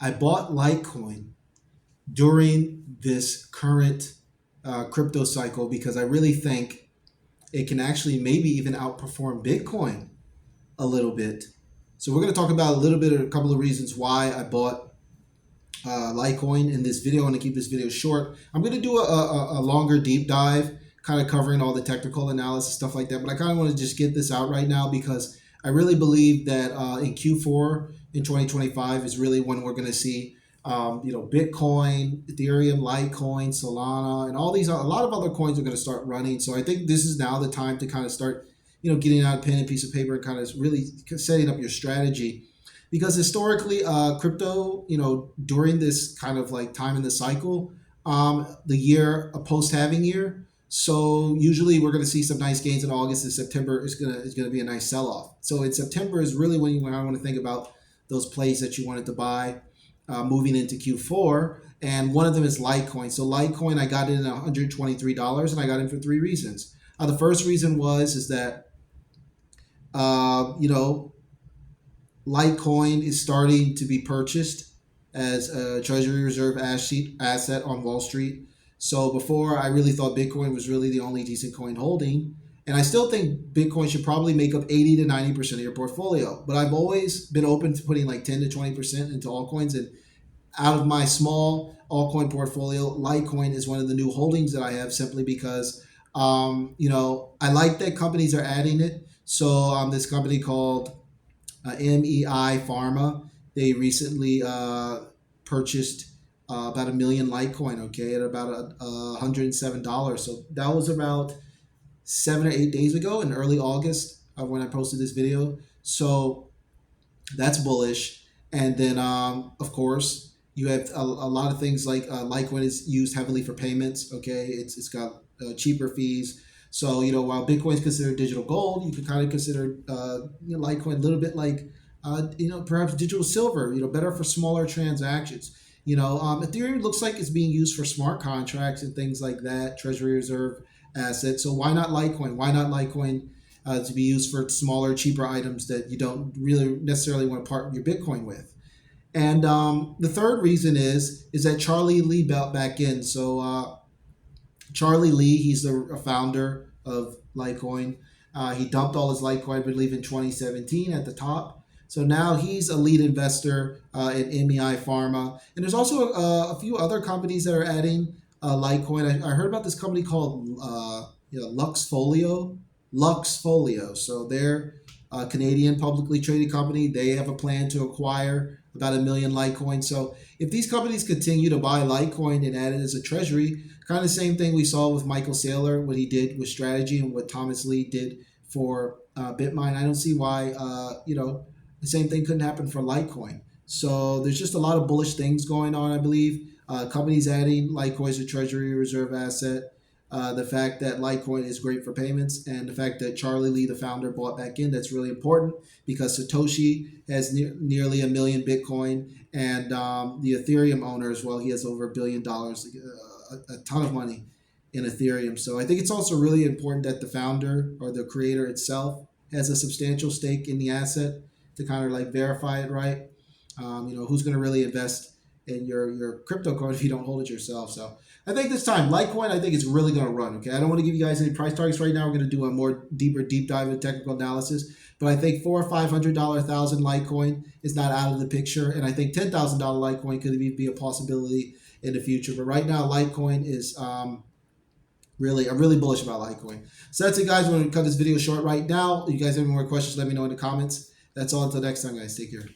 I bought Litecoin during this current crypto cycle because I really think it can actually maybe even outperform Bitcoin a little bit. So we're going to talk about a little bit of a couple of reasons why I bought Litecoin in this video. I want to keep this video short. I'm going to do a longer deep dive, kind of covering all the technical analysis, stuff like that. But I kind of want to just get this out right now because I really believe that in Q4 in 2025 is really when we're going to see, Bitcoin, Ethereum, Litecoin, Solana, and all these, a lot of other coins are going to start running. So I think this is now the time to kind of start, getting out a pen and piece of paper and kind of really setting up your strategy because historically crypto, during this kind of like time in the cycle, the year a post halving year, so usually we're going to see some nice gains in August, and September is going to be a nice sell off. So in September is really when I want to think about those plays that you wanted to buy moving into Q4, and one of them is Litecoin. So Litecoin, I got in at $123, and I got in for three reasons. The first reason is that you know Litecoin is starting to be purchased as a treasury reserve asset on Wall Street. So before, I really thought Bitcoin was really the only decent coin holding. And I still think Bitcoin should probably make up 80 to 90% of your portfolio. But I've always been open to putting like 10 to 20% into altcoins. And out of my small altcoin portfolio, Litecoin is one of the new holdings that I have simply because, I like that companies are adding it. So this company called MEI Pharma. They recently purchased about 1 million Litecoin, okay, at about $107. So that was about 7 or 8 days ago in early August when I posted this video. So that's bullish. And then, of course, you have a lot of things like Litecoin is used heavily for payments, okay? It's got cheaper fees. So, while Bitcoin is considered digital gold, you could kind of consider Litecoin a little bit like, perhaps digital silver, better for smaller transactions. Ethereum looks like it's being used for smart contracts and things like that, treasury reserve assets. So why not Litecoin? Why not Litecoin to be used for smaller, cheaper items that you don't really necessarily want to part your Bitcoin with? And the third reason is that Charlie Lee belt back in. So Charlie Lee, he's the founder of Litecoin. He dumped all his Litecoin, I believe, in 2017 at the top. So now he's a lead investor in MEI Pharma. And there's also a few other companies that are adding Litecoin. I heard about this company called Luxfolio. Luxfolio. So they're a Canadian publicly traded company. They have a plan to acquire about 1 million Litecoin. So if these companies continue to buy Litecoin and add it as a treasury, kind of the same thing we saw with Michael Saylor, what he did with strategy and what Thomas Lee did for BitMine. I don't see why, the same thing couldn't happen for Litecoin. So there's just a lot of bullish things going on, I believe. Companies adding Litecoin as a treasury reserve asset. The fact that Litecoin is great for payments, and the fact that Charlie Lee, the founder, bought back in. That's really important because Satoshi has nearly 1 million Bitcoin, and the Ethereum owner as well, he has over $1 billion, a ton of money in Ethereum. So I think it's also really important that the founder or the creator itself has a substantial stake in the asset to kind of like verify it right. Who's going to really invest in your crypto coin if you don't hold it yourself? So I think this time Litecoin, I think it's really going to run. Okay, I don't want to give you guys any price targets right now. We're going to do a more deep dive into technical analysis. But I think $400 or $500 1,000 Litecoin is not out of the picture, and I think $10,000 Litecoin could be a possibility in the future. But right now, Litecoin is I'm really bullish about Litecoin. So that's it, guys. We're going to cut this video short right now. If you guys have any more questions, let me know in the comments. That's all until next time, guys. Take care.